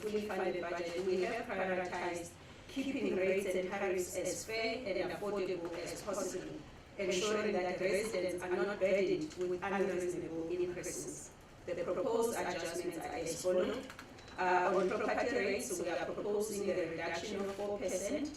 fully funded budget, we have prioritized keeping rates and tariffs as fair and affordable as possible, ensuring that residents are not burdened with unreasonable increases. The proposed adjustments are as follows. On property rates, we are proposing a reduction of 4%,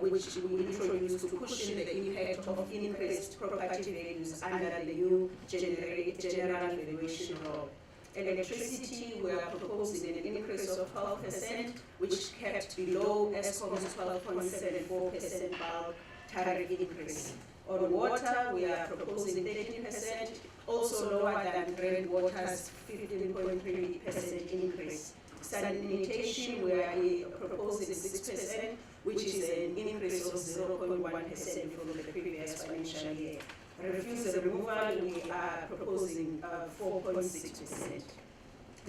which we introduce to cushion the impact of increased property values under the new general valuation law. Electricity, we are proposing an increase of 12%, which kept below ESCOM's 12.74% bulk tariff increase. On water, we are proposing 13%, also lower than Brent Water's 15.3% increase. Sanitation, we are proposing 6%, which is an increase of 0.1% from the previous financial year. Refuse removal, we are proposing 4.6%.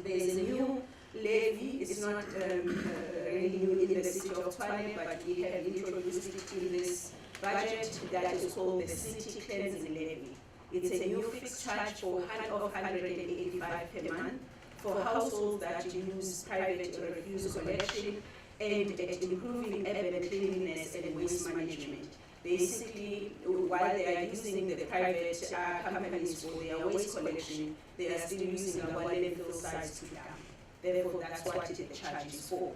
There is a new levy. It's not really new in the city of Tshwane, but we have introduced it in this budget that is called the City Cleansing Levy. It's a new fixed charge of 185 per month for households that use private refuse collection aimed at improving urban cleanliness and waste management. Basically, while they are using the private companies for their waste collection, they are still using our landfill sites to dump. Therefore, that's what the charge is for.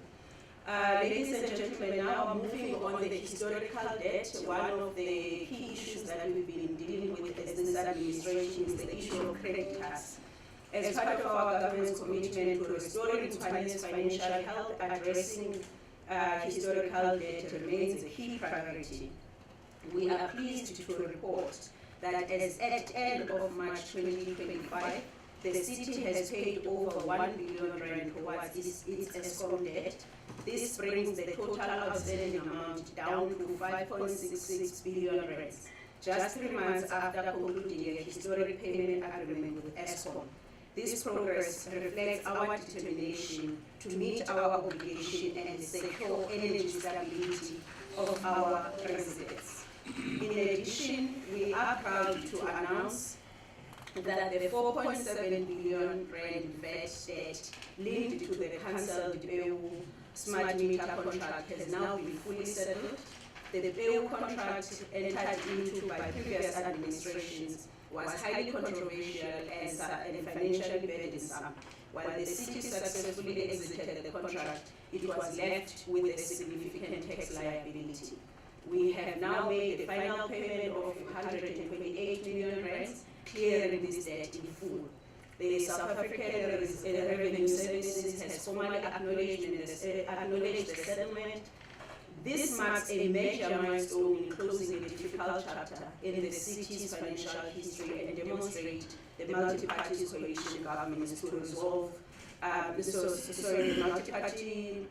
Ladies and gentlemen, now moving on the historical debt, one of the key issues that we've been dealing with as this administration is the issue of creditors. As part of our government's commitment to restoring Tswane's financial health, addressing historical debt remains a key priority. We are pleased to report that as at end of March 2025, the city has paid over 1 billion rand towards its ESCOM debt. This brings the total outstanding amount down to 5.66 billion rands, just 3 months after concluding a historic payment agreement with ESCOM. This progress reflects our determination to meet our obligation and secure energy stability of our residents. In addition, we are proud to announce that the 4.7 billion rand VAT debt linked to the cancelled PEU smart meter contract has now been fully settled. The PEU contract entered into by previous administrations was highly controversial and financially burdensome. While the city successfully exited the contract, it was left with a significant tax liability. We have now made a final payment of 128 million rands, clearing this debt in full. The South African Revenue Services has formally acknowledged the settlement. This marks a major milestone in closing a difficult chapter in the city's financial history and demonstrates the multi-party coalition governments to resolve multi-party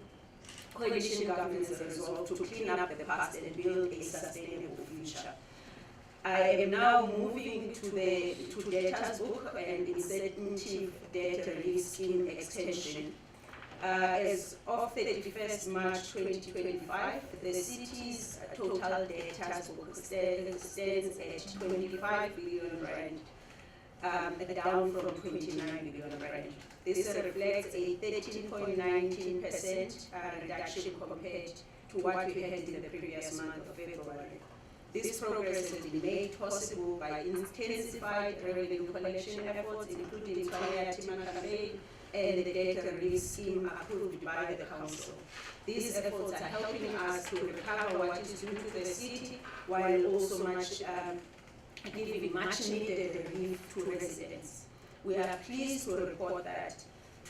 coalition government's resolve to clean up the past and build a sustainable future. I am now moving to the debtors book and incentive debt relief scheme extension. As of 31st March 2025, the city's total debtors book stands at 25 billion rand, down from 29 billion rand. This reflects a 13.19% reduction compared to what we had in the previous month of February. This progress has been made possible by intensified revenue collection efforts, including Tshwane Yatima campaign and the debt relief scheme approved by the council. These efforts are helping us to recover what is due to the city, while also giving much needed relief to residents. We are pleased to report that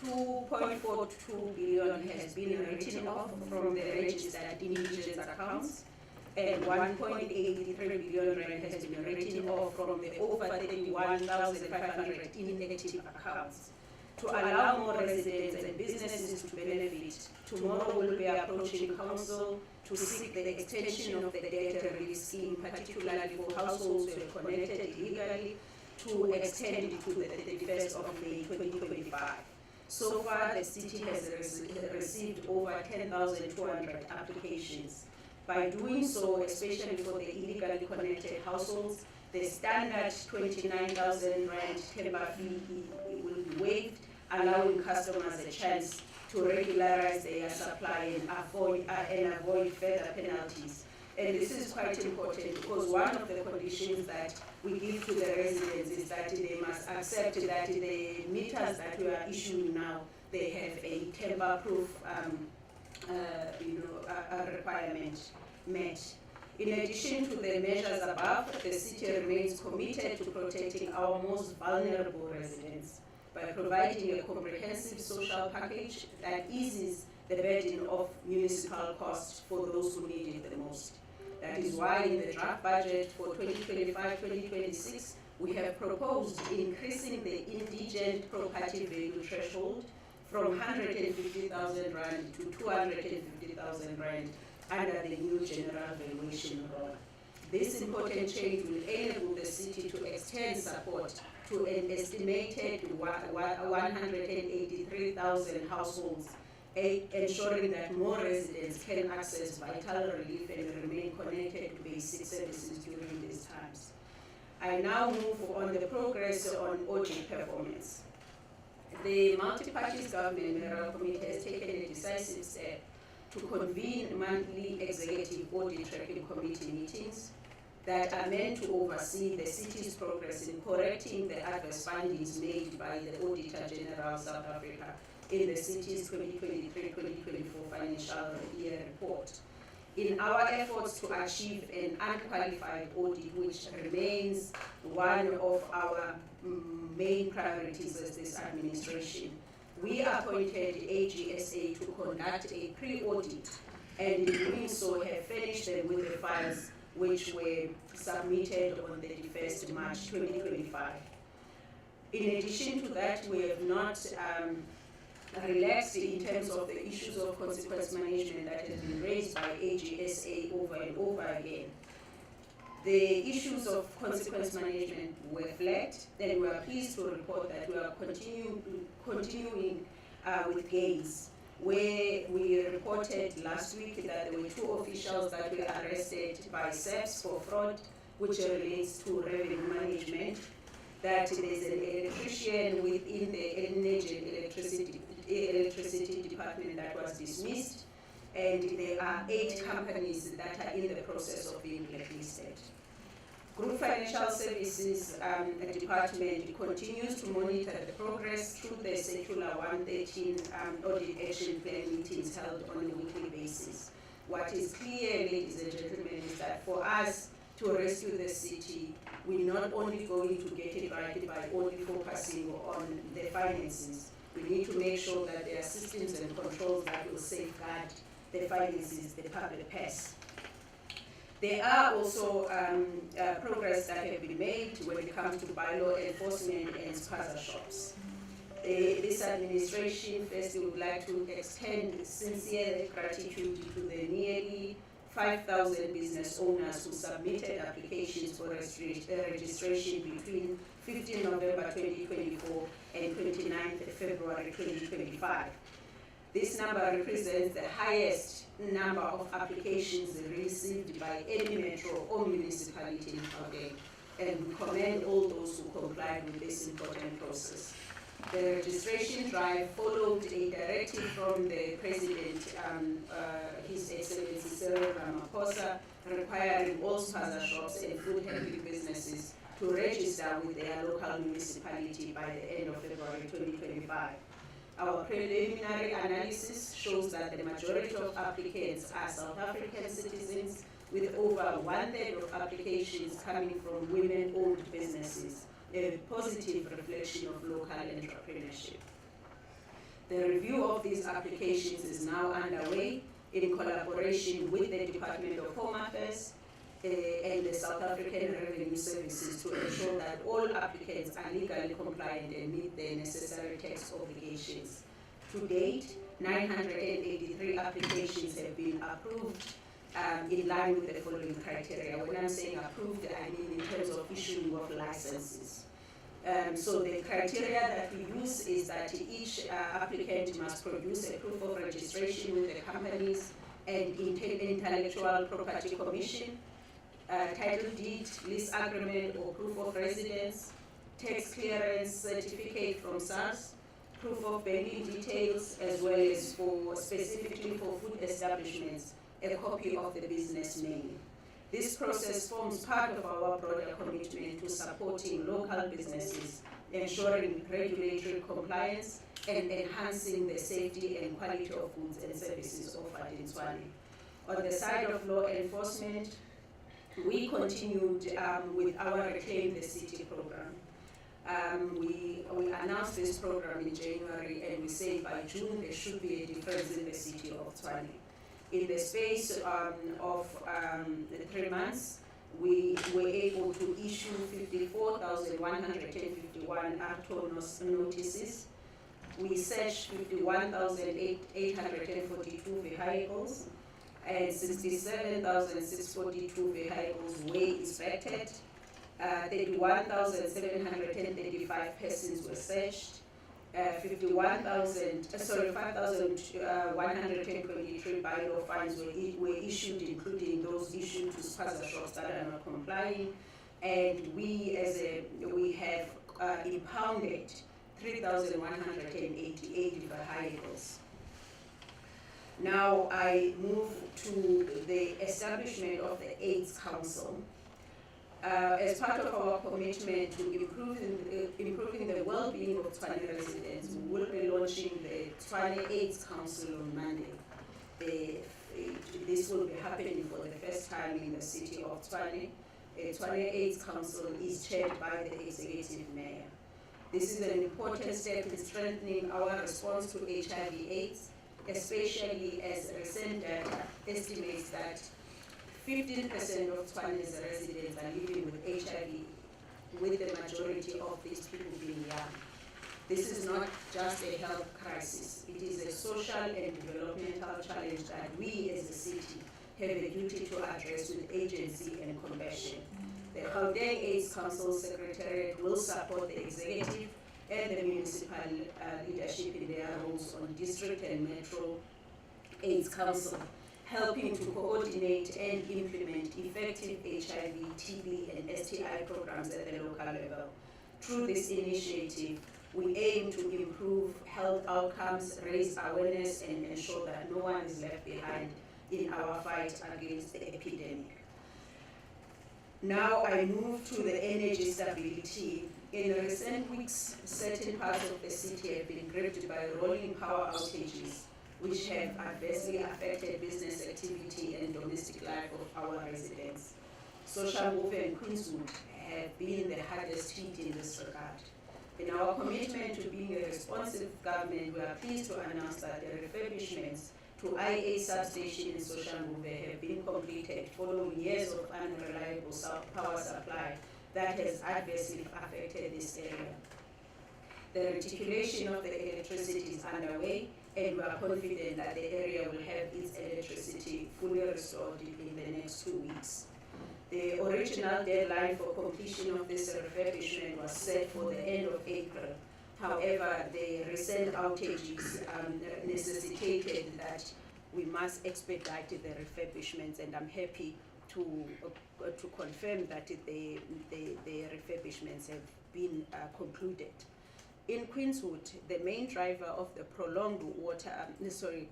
2.42 billion has been written off from the registered indigent accounts, and 1.83 billion rand has been written off from the over 31,500 inactive accounts. To allow more residents and businesses to benefit, tomorrow we'll be approaching council to seek the extension of the debt relief scheme, particularly for households who are connected illegally, to extend it to the 31st of May 2025. So far, the city has received over 10,200 applications. By doing so, especially for the illegally connected households, the standard 29,000 rand timber fee will be waived, allowing customers a chance to regularize their supply and avoid further penalties. And this is quite important because one of the conditions that we give to the residents is that they must accept that the meters that we are issuing now, they have a tamper-proof requirement met. In addition to the measures above, the city remains committed to protecting our most vulnerable residents by providing a comprehensive social package that eases the burden of municipal costs for those who need it the most. That is why in the draft budget for 2025-2026, we have proposed increasing the indigent property value threshold from 150,000 Rand to 250,000 Rand under the new general valuation law. This important change will enable the city to extend support to an estimated 183,000 households, ensuring that more residents can access vital relief and remain connected to basic services during these times. I now move on the progress on audit performance. The Multi-Parties Government Mayoral Committee has taken a decisive step to convene monthly executive audit tracking committee meetings that are meant to oversee the city's progress in correcting the adverse findings made by the Auditor General South Africa in the city's 2023-2024 financial year report. In our efforts to achieve an unqualified audit, which remains one of our main priorities as this administration, we appointed AGSA to conduct a pre-audit, and in doing so have finished them with the files which were submitted on the 1st March 2025. In addition to that, we have not relaxed in terms of the issues of consequence management that has been raised by AGSA over and over again. The issues of consequence management were flagged, and we are pleased to report that we are continuing with gains, where we reported last week that there were 2 officials that were arrested by SEPS for fraud, which relates to revenue management, that there's an electrician within the energy and electricity department that was dismissed, and there are 8 companies that are in the process of being blacklisted. Group Financial Services Department continues to monitor the progress through the Circular 113 Audit Action Plan meetings held on a weekly basis. What is clear, ladies and gentlemen, is that for us to rescue the city, we're not only going to get it right by only focusing on the finances. We need to make sure that there are systems and controls that will safeguard the finances, the public purse. There are also progress that have been made when it comes to bylaw enforcement and spaza shops. This administration first would like to extend sincere gratitude to the nearly 5,000 business owners who submitted applications for registration between 15 November 2024 and 29 February 2025. This number represents the highest number of applications received by any metro or municipality in Gauteng, and we commend all those who complied with this important process. The registration drive followed a directive from the President, His Excellency Cyril Ramaphosa, requiring all spaza shops and food handling businesses to register with their local municipality by the end of February 2025. Our preliminary analysis shows that the majority of applicants are South African citizens, with over 1/3 of applications coming from women-owned businesses, a positive reflection of local entrepreneurship. The review of these applications is now underway in collaboration with the Department of Home Affairs and the South African Revenue Services to ensure that all applicants are legally compliant and meet the necessary tax obligations. To date, 983 applications have been approved in line with the following criteria. When I'm saying approved, I mean in terms of issuing of licenses. So the criteria that we use is that each applicant must produce a proof of registration with the companies and intellectual property commission, title deed, lease agreement or proof of residence, tax clearance certificate from SARS, proof of banking details, as well as for specifically for food establishments, a copy of the business menu. This process forms part of our broader commitment to supporting local businesses, ensuring regulatory compliance, and enhancing the safety and quality of goods and services offered in Tshwane. On the side of law enforcement, we continued with our Reclaim the City program. We announced this program in January, and we say by June there should be a difference in the city of Tshwane. In the space of 3 months, we were able to issue 54,151 ACTO notices. We searched 51,842 vehicles, and 67,642 vehicles were inspected. 31,735 persons were searched. 5,123 bylaw fines were issued, including those issued to spaza shops that are not complying. And we have impounded 3,188 vehicles. Now I move to the establishment of the AIDS Council. As part of our commitment to improving the well-being of Tshwane residents, we will be launching the Tshwane AIDS Council on Monday. This will be happening for the first time in the city of Tshwane. The Tshwane AIDS Council is chaired by the Executive Mayor. This is an important step in strengthening our response to HIV/AIDS, especially as recent data estimates that 15% of Tshwane's residents are living with HIV, with the majority of these people being young. This is not just a health crisis, it is a social and developmental challenge that we as a city have a duty to address with agency and compassion. The Gauteng AIDS Council Secretariat will support the executive and the municipal leadership in their roles on district and metro AIDS Council, helping to coordinate and implement effective HIV, TB, and STI programs at the local level. Through this initiative, we aim to improve health outcomes, raise awareness, and ensure that no one is left behind in our fight against the epidemic. Now I move to the energy stability. In recent weeks, certain parts of the city have been gripped by rolling power outages, which have adversely affected business activity and domestic life of our residents. Soshanguve and Queenswood have been the hardest hit in this regard. In our commitment to being a responsive government, we are pleased to announce that the refurbishments to IA substation in Soshanguve have been completed following years of unreliable power supply that has adversely affected this area. The reticulation of the electricity is underway, and we are confident that the area will have its electricity fully restored in the next 2 weeks. The original deadline for completion of this refurbishment was set for the end of April. However, the recent outages necessitated that we must expedite the refurbishments, and I'm happy to confirm that the refurbishments have been concluded. In Queenswood, the main driver of the prolonged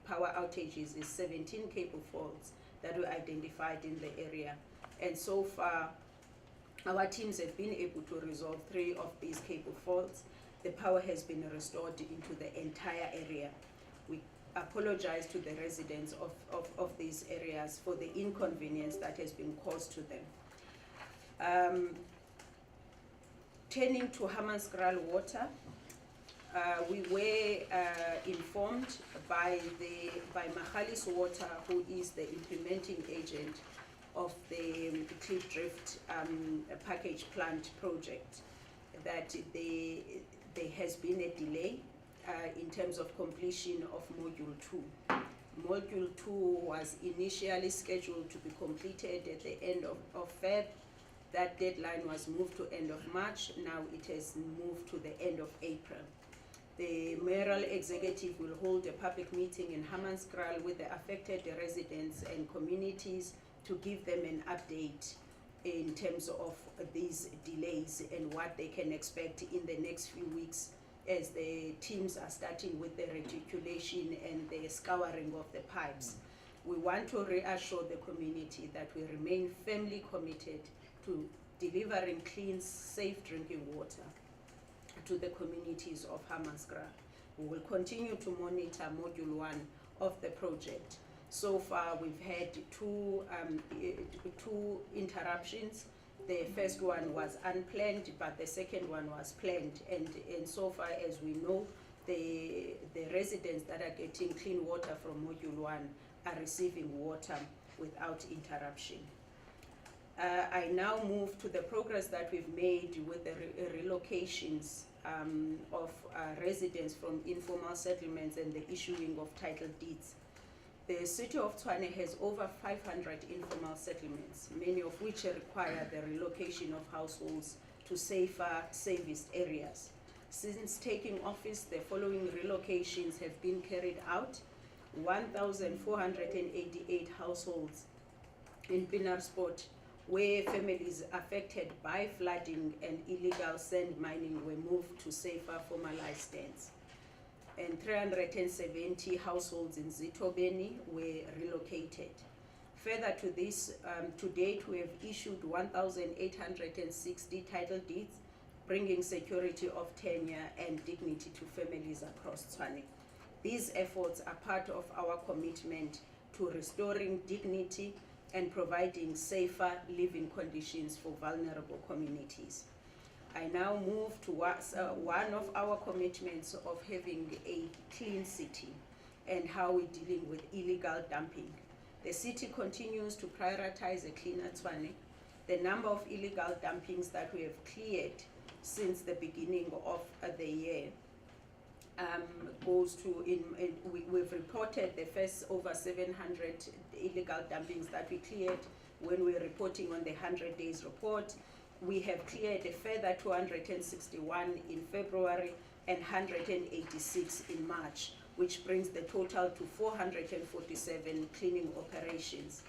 power outages is 17 cable faults that were identified in the area. And so far, our teams have been able to resolve 3 of these cable faults. The power has been restored into the entire area. We apologize to the residents of these areas for the inconvenience that has been caused to them. Turning to Hammanskraal Water, we were informed by Magalies Water, who is the implementing agent of the Klipdrift package plant project, that there has been a delay in terms of completion of Module 2. Module 2 was initially scheduled to be completed at the end of Feb. That deadline was moved to end of March. Now it has moved to the end of April. The mayoral executive will hold a public meeting in Hammanskraal with the affected residents and communities to give them an update in terms of these delays and what they can expect in the next few weeks as the teams are starting with the reticulation and the scouring of the pipes. We want to reassure the community that we remain firmly committed to delivering clean, safe drinking water to the communities of Hammanskraal. We will continue to monitor Module 1 of the project. So far, we've had two interruptions. The first one was unplanned, but the second one was planned. And so far as we know, the residents that are getting clean water from Module 1 are receiving water without interruption. I now move to the progress that we've made with the relocations of residents from informal settlements and the issuing of title deeds. The city of Tshwane has over 500 informal settlements, many of which require the relocation of households to safer serviced areas. Since taking office, the following relocations have been carried out: 1,488 households in Pienaarsport, where families affected by flooding and illegal sand mining were moved to safer formalized stands. And 370 households in Zitobeni were relocated. Further to this, to date we have issued 1,860 title deeds, bringing security of tenure and dignity to families across Tshwane. These efforts are part of our commitment to restoring dignity and providing safer living conditions for vulnerable communities. I now move towards one of our commitments of having a clean city and how we're dealing with illegal dumping. The city continues to prioritize a cleaner Tshwane. The number of illegal dumpings that we have cleared since the beginning of the year goes to, we've reported the first over 700 illegal dumpings that we cleared when we were reporting on the 100 days report. We have cleared a further 261 in February and 186 in March, which brings the total to 447 cleaning operations.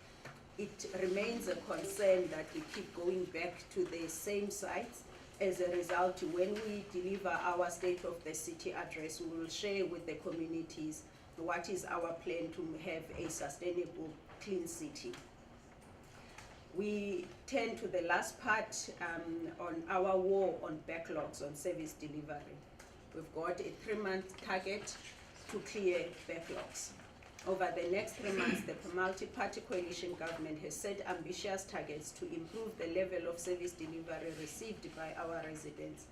It remains a concern that we keep going back to the same sites. As a result, when we deliver our State of the City address, we will share with the communities what is our plan to have a sustainable, clean city. We turn to the last part on our war on backlogs on service delivery. We've got a 3-month target to clear backlogs. Over the next 3 months, the multi-party coalition government has set ambitious targets to improve the level of service delivery received by our residents,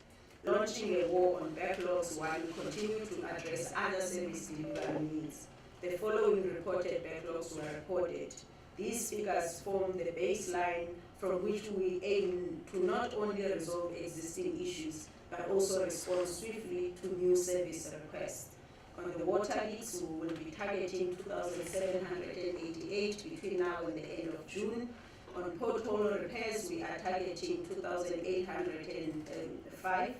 launching a war on backlogs while we continue to address other service delivery needs. The following reported backlogs were recorded. These figures form the baseline from which we aim to not only resolve existing issues, but also respond swiftly to new service requests. On the water leaks, we will be targeting 2,788 between now and the end of June. On pothole repairs, we are targeting 2,805,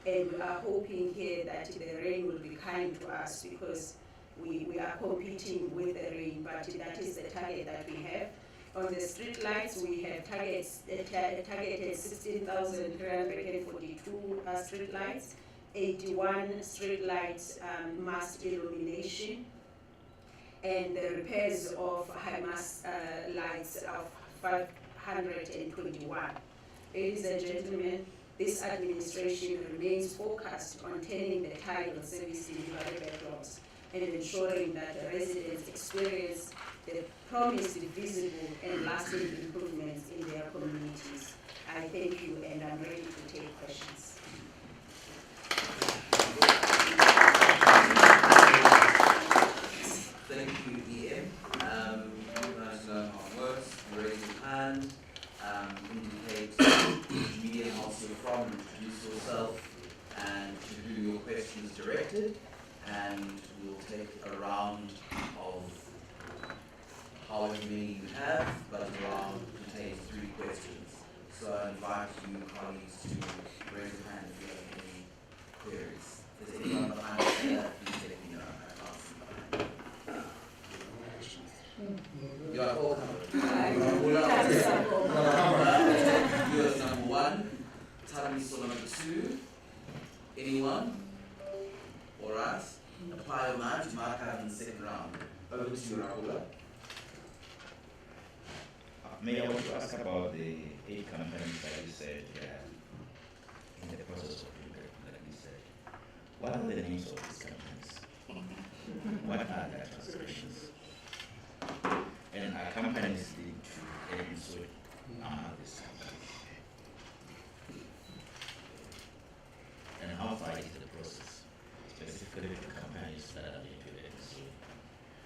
and we are hoping here that the rain will be kind to us because we are competing with the rain, but that is the target that we have. On the street lights, we have targeted 16,342 street lights, 81 street lights mast illumination, and the repairs of high mast lights of 521. Ladies and gentlemen, this administration remains focused on turning the tide on service delivery backlogs and ensuring that the residents experience the promised visible and lasting improvements in their communities. I thank you, and I'm ready to take questions. Thank you, EM. Nice to know how it works. Raise your hand, indicate which media house you're from, introduce yourself, and to who your question is directed. And we'll take a round of however many you have, but a round contains 3 questions. So I invite you, colleagues, to raise your hand if you have any queries. Is there anyone behind us here? Please let me know. I can't see behind. You are all covered. Yours number 1. Tamiso number 2. Anyone? Over to you, Rahula. May I want to ask about the 8 companies that you said in the process of rebranding, like you said. What are the names of these companies? What are their transgressions? And are companies linked to any sort of these companies? And how far is the process, specifically the companies that are linked to any sort?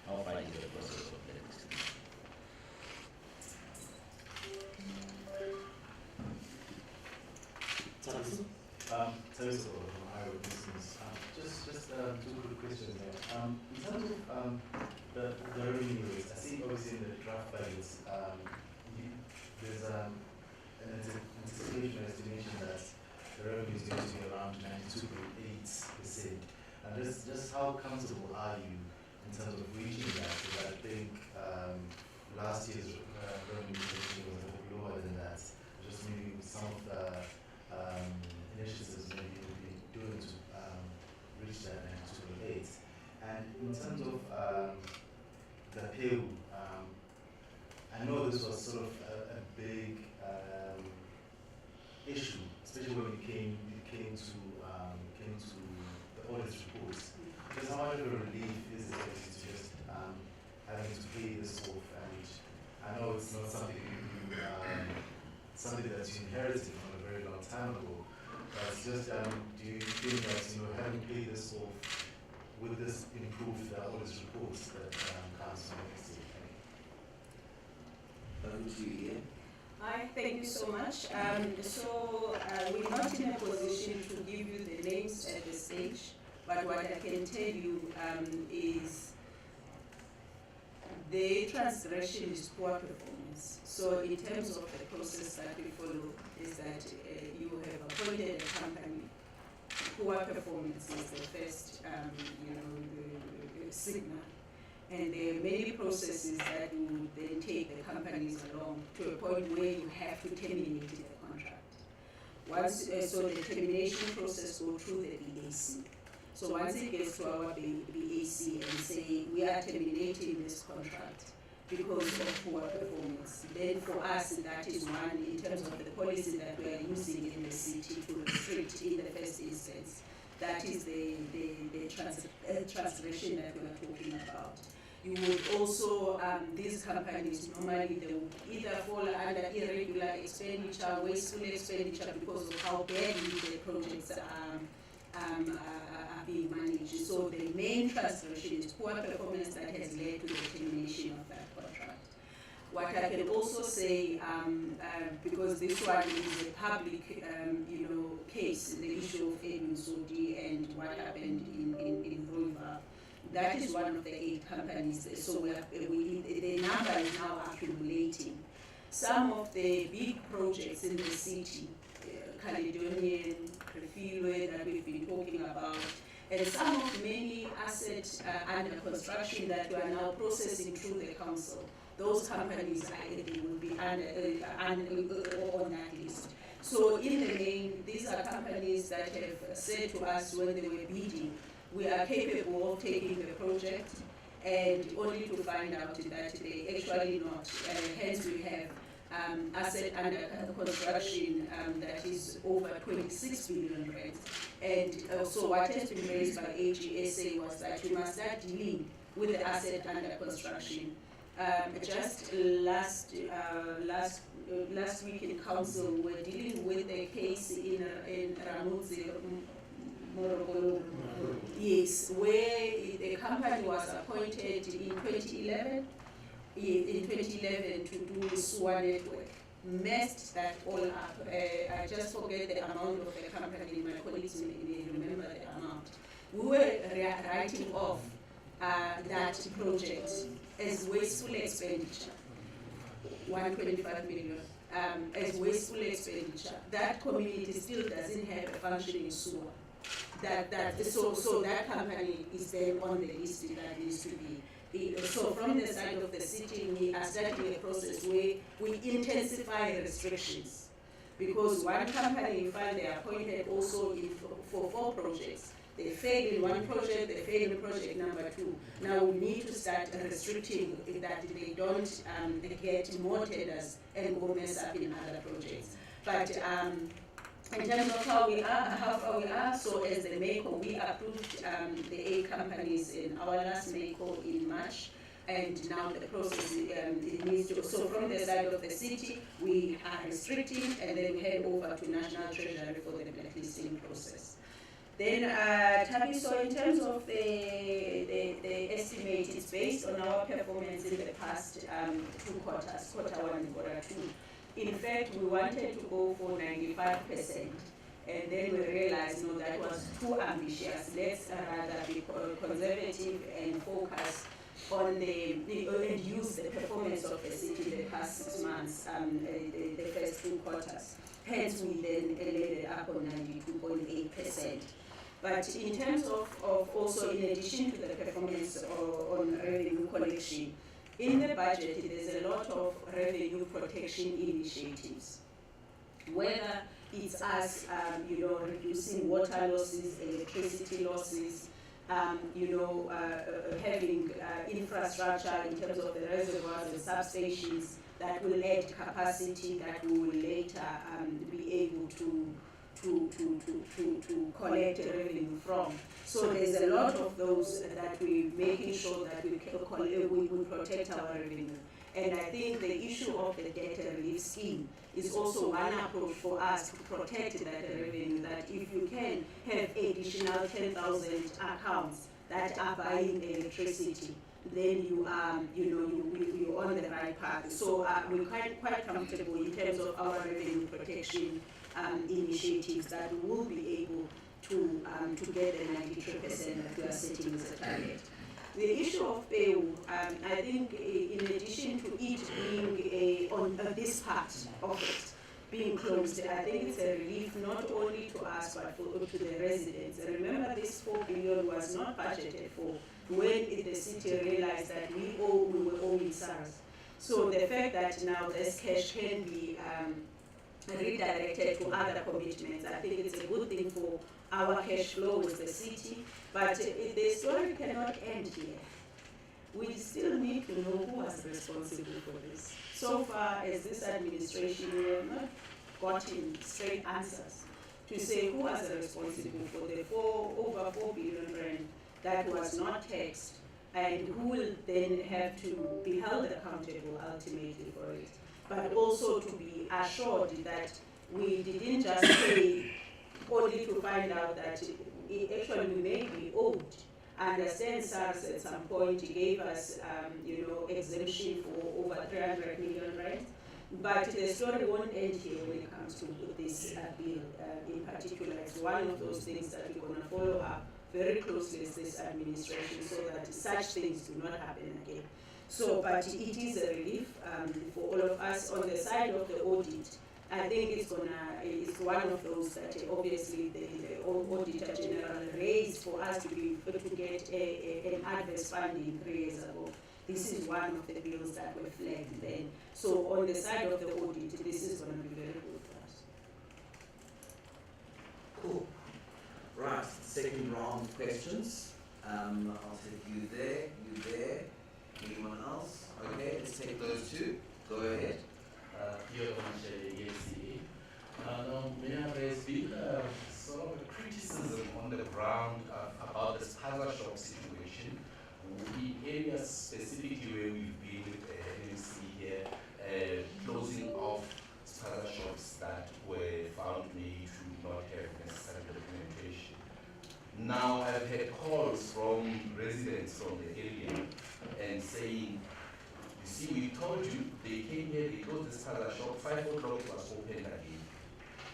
How far is the process of the distribution? Teresa from Iowa Business. Just 2 quick questions there. In terms of the revenue rates, I see obviously in the draft budgets, there's an anticipation or estimation that the revenue is going to be around 92.8%. And just how comfortable are you in terms of reaching that? Because I think last year's revenue projection was a bit lower than that. Just maybe some of the initiatives maybe we'll be doing to reach that 92.8. And in terms of the payroll, I know this was sort of a big issue, especially when it came to the audit reports. Just how much of a relief is it to just having to pay this off? And I know it's not something something that you inherited from a very long time ago. But it's just, do you think that having paid this off, will this improve the audit reports that comes from next year? Over to you, Ian. Hi, thank you so much. We're not in a position to give you the names at this stage, but what I can tell you is the transgression is poor performance. So in terms of the process that we follow is that you have appointed a company. Poor performance is the first, the signal. And there are many processes that would then take the companies along to a point where you have to terminate the contract. Once, so the termination process goes through the BAC. So once it gets to our BAC and say we are terminating this contract because of poor performance, then for us that is one in terms of the policy that we are using in the city to restrict in the first instance. That is the transgression that we are talking about. You would also, these companies normally they will either fall under irregular expenditure, wasteful expenditure because of how badly the projects are being managed. So the main transgression is poor performance that has led to the termination of that contract. What I can also say, because this one is a public, case, the issue of Edwin Sodi and what happened in Ruiva, that is one of the 8 companies. So the number is now accumulating. Some of the big projects in the city, Caledonian, Refilwe that we've been talking about, and some of many assets under construction that we are now processing through the council, those companies they will be on that list. So in the main, these are companies that have said to us when they were bidding, we are capable of taking the project, and only to find out that they actually not. Hence we have asset under construction that is over 26 billion rands. And so what has been raised by AGSA was that we must start dealing with the asset under construction. Just last week in council, we're dealing with a case in Ramudzi, Morogoro, yes, where the company was appointed in 2011. In 2011 to do SWA network, messed that all up. I just forget the amount of the company, my colleagues may remember the amount. We were writing off that project as wasteful expenditure, 125 million, as wasteful expenditure. That community still doesn't have a functioning SWA. So that company is then on the list that needs to be. So from the side of the city, we are starting a process where we intensify restrictions. Because one company, in fact, they appointed also for 4 projects. They fail in one project, they fail in project number 2. Now we need to start restricting that they don't they get more tenders and go mess up in other projects. But in terms of how far we are, so as the MACO, we approved the 8 companies in our last MACO in March. And now the process it needs to, so from the side of the city, we are restricting and then we head over to National Treasury for the blacklisting process. Then, Tabi, so in terms of the estimate, it's based on our performance in the past 2 quarters, quarter 1 and quarter 2. In fact, we wanted to go for 95%. And then we realized, no, that was too ambitious. Let's rather be conservative and focus on and use the performance of the city in the past 6 months, the first 2 quarters. Hence, we then ended up on 92.8%. But in terms of also, in addition to the performance on revenue collection, in the budget, there's a lot of revenue protection initiatives. Whether it's us, reducing water losses, electricity losses, having infrastructure in terms of the reservoirs and substations that will add capacity that we will later be able to collect revenue from. So there's a lot of those that we're making sure that we will protect our revenue. And I think the issue of the debt relief scheme is also one approach for us to protect that revenue, that if you can have additional 10,000 accounts that are buying electricity, then you are, you're on the right path. So we're quite comfortable in terms of our revenue protection initiatives that we will be able to get the 93% that we are setting as a target. The issue of PEU, I think in addition to it being on this part of it being closed, I think it's a relief not only to us but to the residents. Remember, this 4 billion was not budgeted for when the city realized that we were owing SARS. So the fact that now this cash can be redirected to other commitments, I think it's a good thing for our cash flow with the city, but the story cannot end here. We still need to know who was responsible for this. So far as this administration, we have not gotten straight answers to say who was responsible for the over 4 billion rand that was not taxed, and who will then have to be held accountable ultimately for it. But also to be assured that we didn't just pay only to find out that actually we may be owed. I understand SARS at some point gave us, exemption for over 300 million rand, but the story won't end here when it comes to this bill in particular. It's one of those things that we're going to follow up very closely as this administration so that such things do not happen again. So, but it is a relief for all of us. On the side of the audit, I think it's one of those that obviously the Auditor General raised for us to get an adverse finding 3 years ago. This is one of the bills that were flagged then. So on the side of the audit, this is going to be very good for us. Cool. Right, second round of questions. I'll take you there. Anyone else? Okay, let's take those 2. Go ahead. There's been sort of a criticism on the ground about the spaza shop situation in areas specifically where we've been with the NMC here, closing off spaza shops that were found maybe to not have necessary documentation. Now I've had calls from residents from the area and saying, you see, we told you, they came here, they closed the spaza shop, 5 o'clock it was opened again.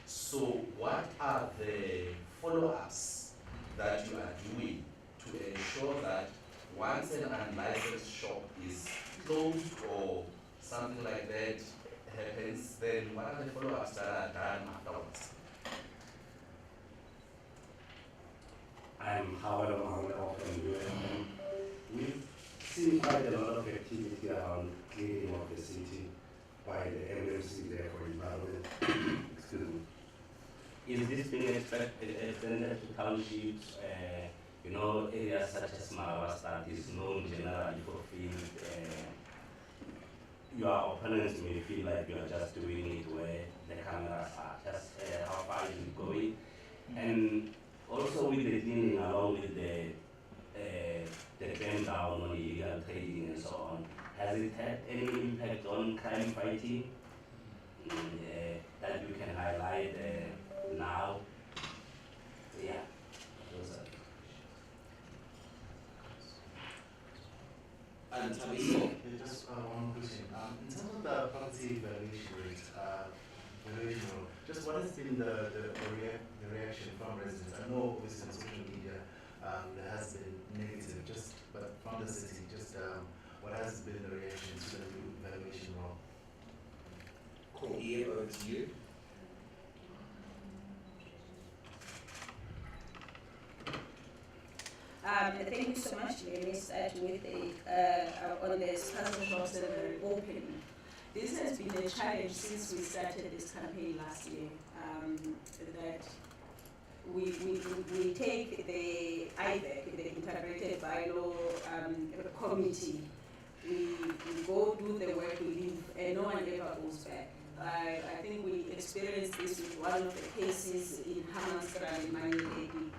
So what are the follow-ups that you are doing to ensure that once an unlicensed shop is closed or something like that happens, then what are the follow-ups that are done afterwards? I'm Howard Mahonga from UNM. We've seen quite a lot of activity around cleaning of the city by the MMC there for environment. Excuse me. is this being extended to townships, areas such as Marawas that is known generally for field? Your opponents may feel like you are just doing it where the cameras are. Just how far is it going? And also with the cleaning along with the clamp down on illegal trading and so on, has it had any impact on crime fighting that you can highlight now? Yeah, those are. And Tabiso, Yeah, just one question. In terms of the property valuation rate, just what has been the reaction from residents? I know obviously on social media there has been negative, but from the city, what has been the reaction to the new valuation role? cool. Ian, over to you. Thank you so much. Let me start with on the sponsor shops that are open. This has been a challenge since we started this campaign last year. That we take the IBEC, the Integrated Bylaw Committee. We go do the work, we leave, and no one ever goes back. I think we experienced this with one of the cases in Hammanskraal in Maniledi,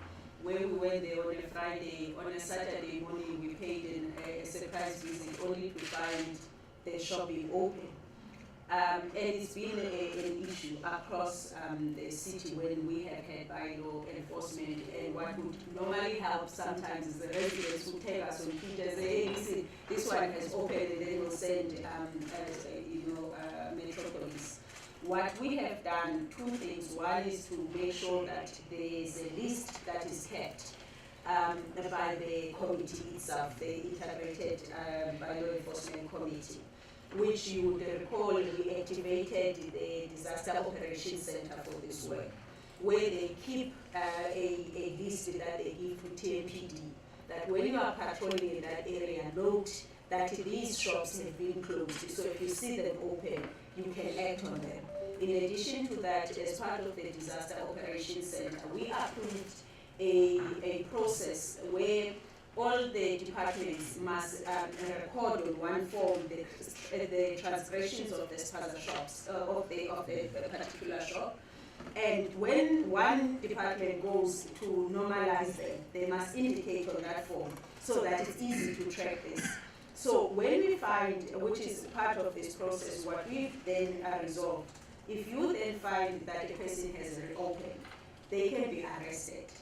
where we went there on a Friday. On a Saturday morning, we paid a surprise visit only to find the shop being open. And it's been an issue across the city when we have had bylaw enforcement. And what would normally help sometimes is the residents who take us on Twitter, say, hey, listen, this one has opened, and then we'll send Metropolis. What we have done, two things. One is to make sure that there is a list that is kept by the committee itself, the Integrated Bylaw Enforcement Committee, which you would recall we activated the Disaster Operations Center for this work, where they keep a list that they give to TMPD, that when you are patrolling in that area, note that these shops have been closed. So if you see them open, you can act on them. In addition to that, as part of the Disaster Operations Center, we approved a process where all the departments must record on one form the transgressions of the spaza shops, of the particular shop. And when one department goes to normalize them, they must indicate on that form so that it's easy to track this. So when we find, which is part of this process, what we've then resolved, if you then find that a person has reopened, they can be arrested.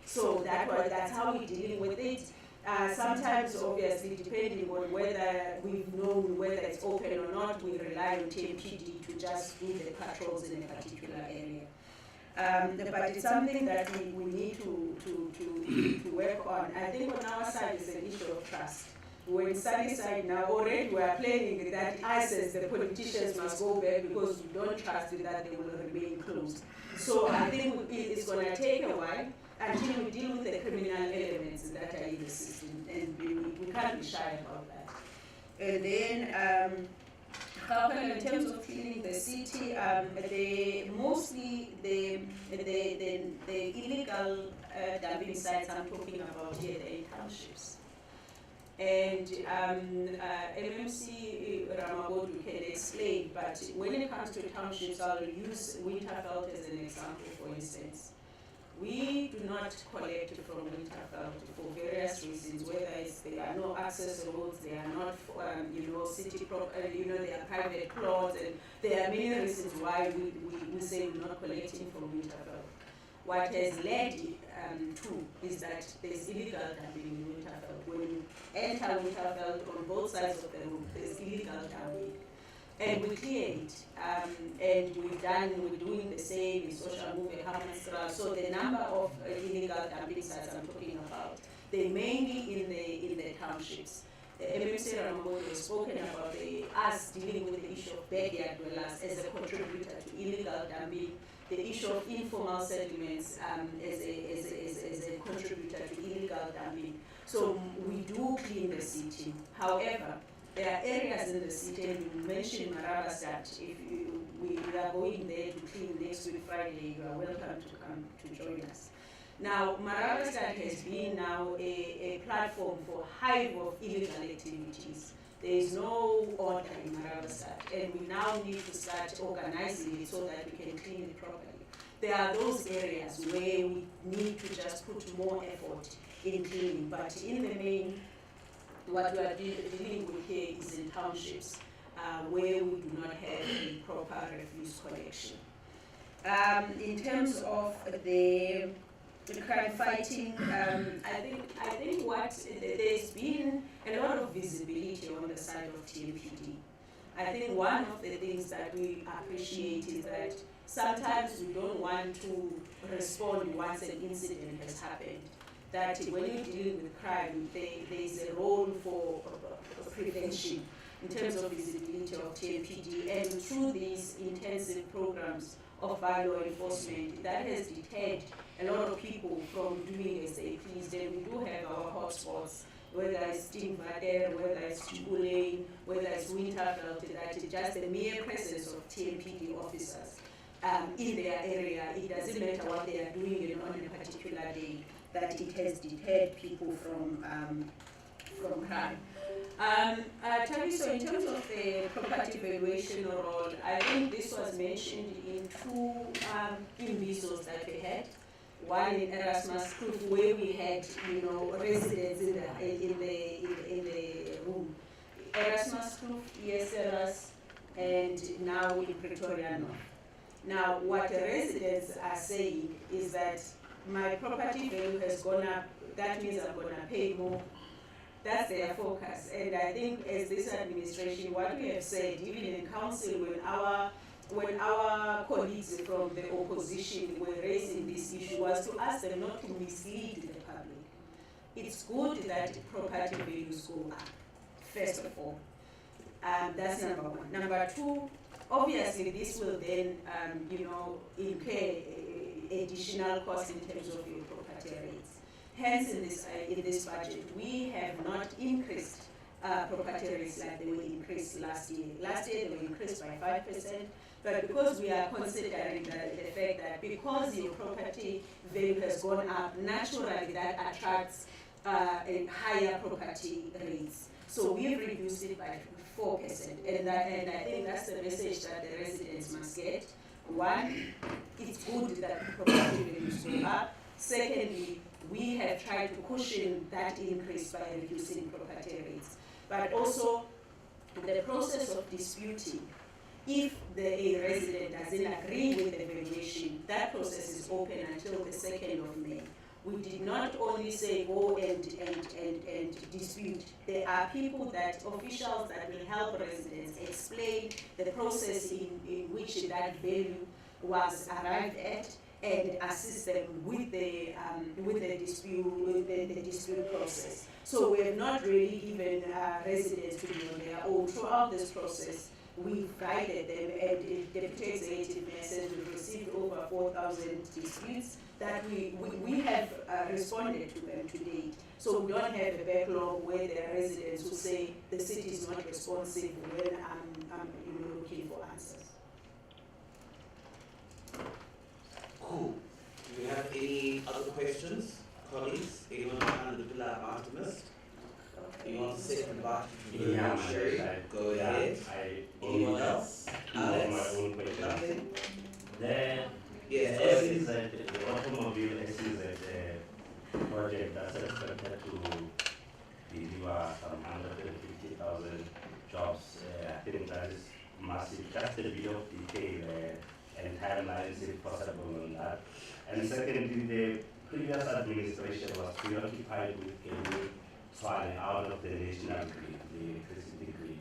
So that's how we're dealing with it. Sometimes, obviously, depending on whether we've known whether it's open or not, we rely on TMPD to just do the patrols in a particular area. But it's something that we need to work on. I think on our side is an issue of trust. When Sunnyside now already we are planning that us as the politicians must go back because we don't trust that they will remain closed. So I think it's going to take a while until we deal with the criminal elements that are in the system, and we can't be shy about that. And then, in terms of cleaning the city, mostly the illegal dumping sites I'm talking about here, the townships. And MMC Ramagodu can explain, but when it comes to townships, I'll use Winterveld as an example, for instance. We do not collect from Winterveld for various reasons, whether there are no access roads, they are not, city property, they are private plots, and there are many reasons why we say we're not collecting from Winterveld. What has led to is that there's illegal dumping in Winterveld. When you enter Winterveld on both sides of the road, there's illegal dumping. And we clear it, and we're doing the same in Social Move and Hammanskraal. So the number of illegal dumping sites I'm talking about, they're mainly in the townships. MMC Ramagodu has spoken about us dealing with the issue of backyard dwellers as a contributor to illegal dumping, the issue of informal settlements as a contributor to illegal dumping. So we do clean the city. However, there are areas in the city, and you mentioned Marabastad. If we are going there to clean next week Friday, you are welcome to come to join us. Now, Marabastad has been now a platform for hive of illegal activities. There is no order in Marabastad, and we now need to start organizing it so that we can clean it properly. There are those areas where we need to just put more effort in cleaning, but in the main, what we are dealing with here is in townships where we do not have a proper refuse collection. In terms of the crime fighting, I think there's been a lot of visibility on the side of TMPD. I think one of the things that we appreciate is that sometimes we don't want to respond once an incident has happened. That when you're dealing with crime, there's a role for prevention in terms of visibility of TMPD, and through these intensive programs of law enforcement, that has deterred a lot of people from doing as they please. And we do have our hotspots, whether it's Stingvader, whether it's Chibulane, whether it's Winterveld, that just the mere presence of TMPD officers in their area, it doesn't matter what they are doing on a particular day, that it has deterred people from crime. So in terms of the property valuation role, I think this was mentioned in two imbisos that we had. One in Erasmus Kloof, where we had, residents in the room. Erasmus Kloof, ESLS, and now in Pretoria North. Now, what the residents are saying is that my property value has gone up, that means I'm going to pay more. That's their focus. And I think as this administration, what we have said, even in council, when our colleagues from the opposition were raising this issue, was to ask them not to mislead the public. It's good that property values go up, first of all. That's number one. Number two, obviously this will then, incur additional costs in terms of your property rates. Hence, in this budget, we have not increased property rates like they were increased last year. Last year, they were increased by 5%, but because we are considering the fact that because your property value has gone up, naturally that attracts a higher property rates. So we've reduced it by 4%, and I think that's the message that the residents must get. One, it's good that property values go up. Secondly, we have tried to cushion that increase by reducing property rates. But also, the process of disputing, if a resident doesn't agree with the valuation, that process is open until the 2nd of May. We did not only say go and dispute. There are people officials that will help residents explain the process in which that value was arrived at, and assist them with the dispute process. So we have not really given residents to be on their own. Throughout this process, we've guided them, and the Deputy Executive Mayor says we've received over 4,000 disputes that we have responded to them to date. So we don't have a backlog where there are residents who say the city is not responsive when I'm looking for answers. Cool. Do we have any other questions, colleagues? Anyone under the pillar of Artemis? You want to say about Sherry? Go ahead. Anyone else? Alex? My own question. Nothing? The automobile SEZ project that's expected to deliver some 150,000 jobs. I think that is massive. Just a bit of detail and timelines if possible on that. And secondly, the previous administration was preoccupied with getting Tshwane out of the national grid, the electricity grid.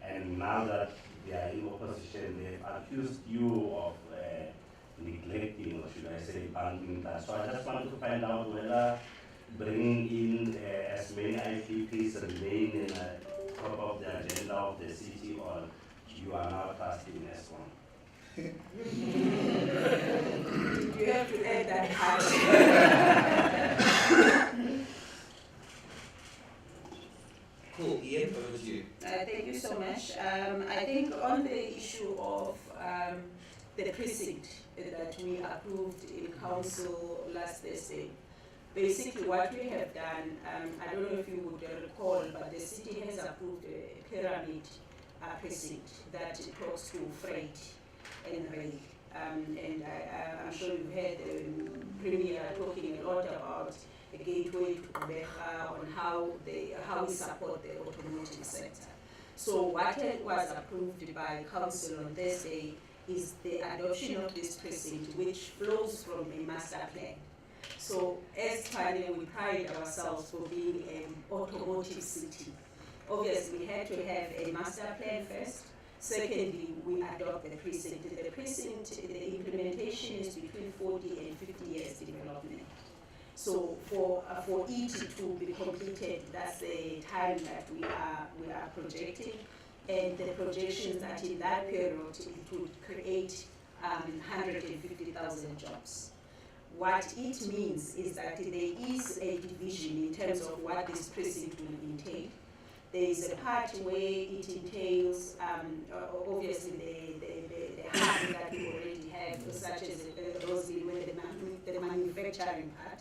And now that they are in opposition, they've accused you of neglecting, or should I say, banking that. So I just wanted to find out whether bringing in as many IPPs remain in top of the agenda of the city, or you are now trusting S1. You have to add that part. Cool. Ian, over over to you. Thank you so much. I think on the issue of the precinct that we approved in council last Thursday, basically what we have done, I don't know if you would recall, but the city has approved a pyramid precinct that talks to freight and rail. And I'm sure you've heard the Premier talking a lot about a gateway to Gqeberha, on how we support the automotive sector. So what was approved by council on Thursday is the adoption of this precinct, which flows from a master plan. So as Tshwane, we pride ourselves for being an automotive city. Obviously, we had to have a master plan first. Secondly, we adopt the precinct. The precinct, the implementation is between 40 and 50 years development. So for it to be completed, that's the time that we are projecting, and the projections that in that period it would create 150,000 jobs. What it means is that there is a division in terms of what this precinct will entail. There is a part where it entails, obviously, the hub that we already have, such as Rosie, where the manufacturing part.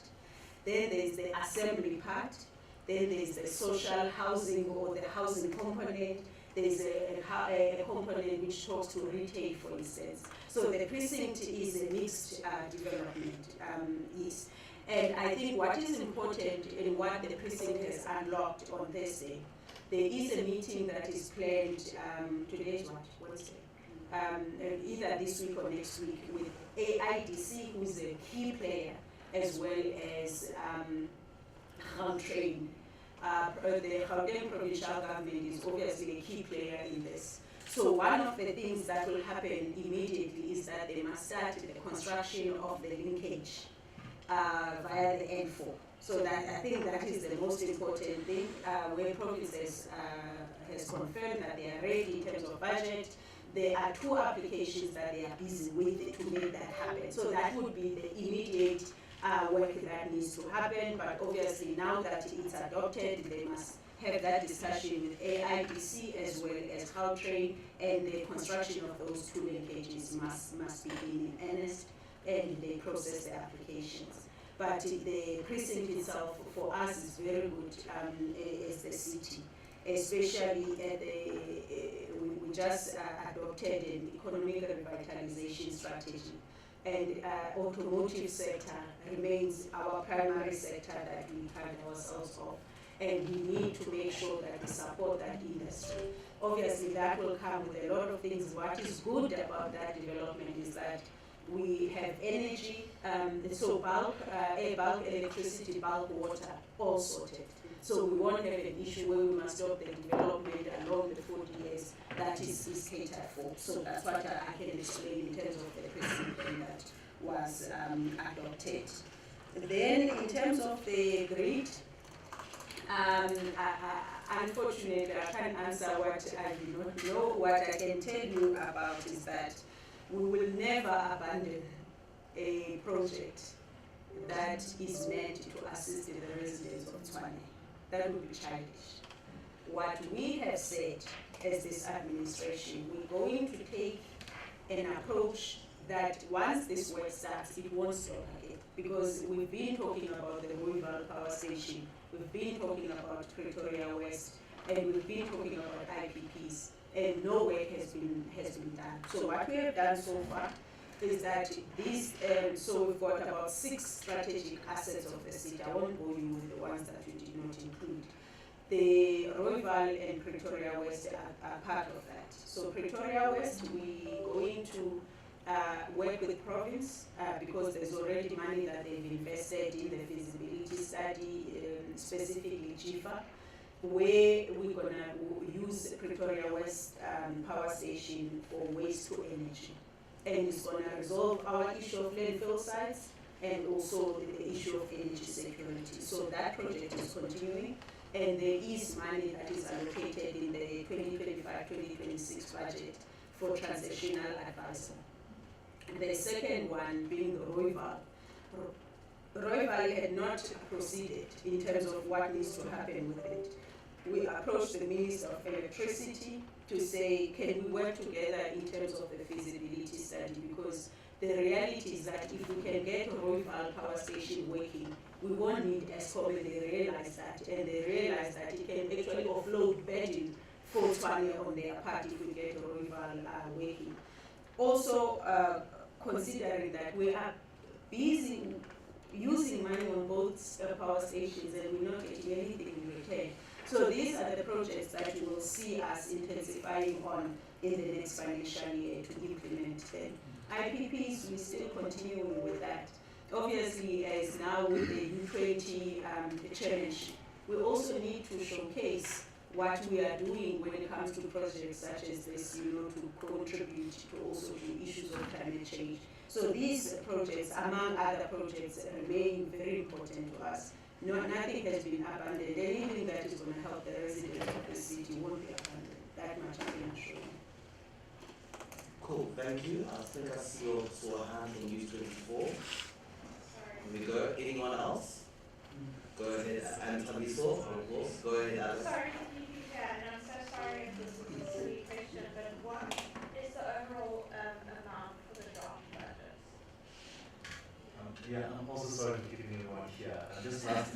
Then there's the assembly part. Then there's the social housing or the housing component. There's a component which talks to retail, for instance. So the precinct is a mixed development. And I think what is important in what the precinct has unlocked on Thursday, there is a meeting that is planned, today is what, Wednesday? Either this week or next week, with AIDC, who is a key player, as well as Gautrain. The Gauteng provincial government is obviously a key player in this. So one of the things that will happen immediately is that they must start the construction of the linkage via the N4. So that, I think that is the most important thing, where province has confirmed that they are ready in terms of budget. There are 2 applications that they are busy with to make that happen. So that would be the immediate work that needs to happen, but obviously now that it's adopted, they must have that discussion with AIDC as well as Gautrain, and the construction of those 2 linkages must be in earnest, and they process the applications. But the precinct itself for us is very good as the city, especially at we just adopted an economic revitalization strategy. And automotive sector remains our primary sector that we pride ourselves of, and we need to make sure that we support that industry. Obviously, that will come with a lot of things. What is good about that development is that we have energy, so bulk, bulk electricity, bulk water, all sorted. So we won't have an issue where we must stop the development along the 40 years that is catered for. So that's what I can explain in terms of the precinct that was adopted. Then in terms of the grid, unfortunately I can't answer what I do not know. What I can tell you about is that we will never abandon a project that is meant to assist the residents of Tshwane. That would be childish. What we have said as this administration, we're going to take an approach that once this work starts, it won't stop again. Because we've been talking about the Rooiwal Power Station, we've been talking about Pretoria West, and we've been talking about IPPs, and no work has been done. So what we have done so far is that these, so we've got about 6 strategic assets of the city. I won't bore you with the ones that we did not include. The Rooiwal and Pretoria West are part of that. So Pretoria West, we're going to work with province because there's already money that they've invested in the feasibility study, specifically GIFA, where we're going to use Pretoria West Power Station for waste to energy. And it's going to resolve our issue of landfill sites and also the issue of energy security. So that project is continuing, and there is money that is allocated in the 2025-2026 budget for transactional advisor. The second one being Rooiwal. Rooiwal had not proceeded in terms of what needs to happen with it. we approached the Minister of Electricity to say, can we work together in terms of the feasibility study? Because the reality is that if we can get Rooival Power Station working, we won't need Eskom, and they realize that, and they realize that it can actually offload burden for Tshwane on their part if we get Rooival working. Also, considering that we are busy using money on both power stations and we're not getting anything in return. So these are the projects that you will see us intensifying on in the next financial year to implement them. IPPs, we're still continuing with that. Obviously, as now with the U20 chairmanship, we also need to showcase what we are doing when it comes to projects such as this, to contribute to also to issues of climate change. So these projects, among other projects, remain very important to us. Nothing has been abandoned. Anything that is going to help the residents of the city won't be abandoned. That much I can assure you. Cool, thank you. I think I saw a hand from News 24. Here we go. Anyone else? Go ahead, and Tabiso, of course. Go ahead, Alice. Sorry to keep you here, and I'm so sorry if this is a silly question, but what is the overall amount for the draft budget? Yeah, I'm also sorry for keeping everyone here. Just last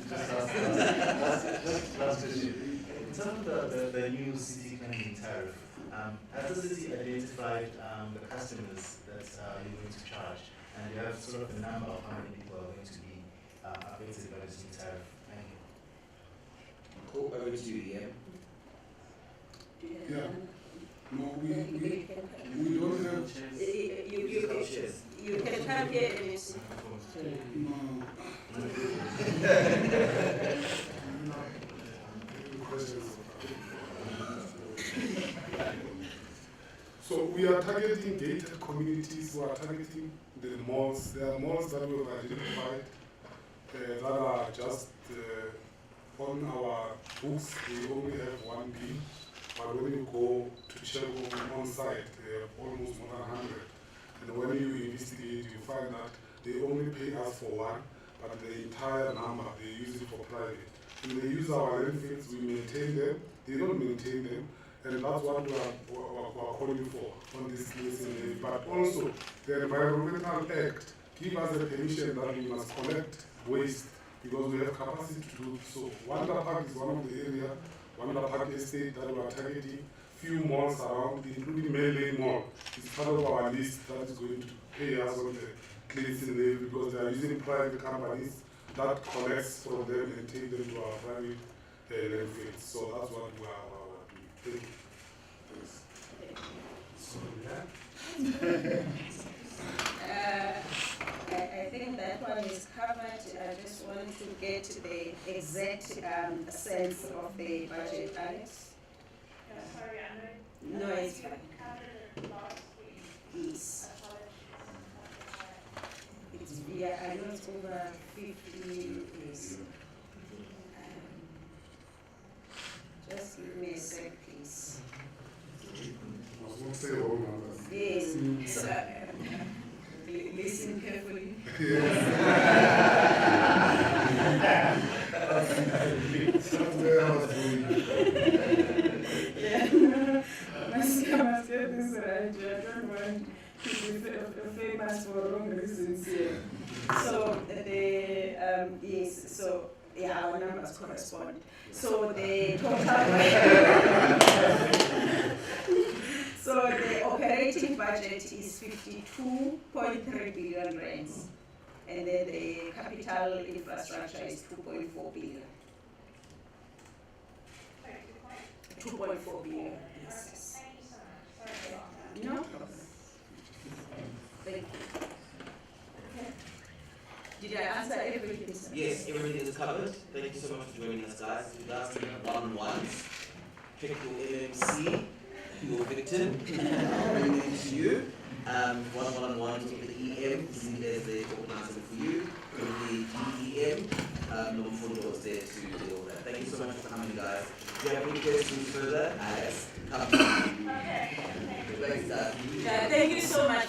question. In terms of the new city planning tariff, has the city identified the customers that you're going to charge, and you have sort of a number of how many people are going to be affected by this new tariff? Thank you. Cool, over to you, Ian. Yeah. No, we don't have. You can come here and you see. So we are targeting gated communities, we are targeting the malls. There are malls that we have identified that are just on our books. We only have 1 bill, but when you go to check on site, they have almost more than 100. And when you investigate, you find that they only pay us for one, but the entire number, they use it for private. When they use our landfills, we maintain them, they don't maintain them, and that's what we are calling for on this list. But also, the Environmental Act gives us a permission that we must collect waste because we have capacity to do so. Wonder Park is one of the areas, Wonder Park Estate that we are targeting. Few malls around, including Melee Mall, is part of our list that is going to pay us on the cleansing level because they are using private companies that collects from them and take them to our private landfills. So that's what we are doing. Thank you. I think that one is covered. I just wanted to get the exact sense of the budget, Alex. Sorry, I know. No, it's fine. Covered it last week. Yes. Yeah, I know it's over 50 years. Just give me a sec, please. I was say wrong numbers. Yes. So, listen carefully. I must get this right. I don't want to be famous for wrong reasons here. So yes, so yeah, our numbers correspond. So the total, so the operating budget is 52.3 billion rands, and then the capital infrastructure is 2.4 billion. 2.4 billion. Yes. Thank you so much. Sorry about that. No problem. Thank you. Okay. Did I answer everything, sir? Yes, everything is covered. Thank you so much for joining us, guys. If you guys need one-on-ones, pick your MMC, your victim, I'll bring them to you. One-on-ones with the EM, there's the organizer for you. With the DEM, Nomfundo is there to deal with that. Thank you so much for coming, guys. If you have any questions further, Alex, come. Okay. Thanks, guys. Thank you so much.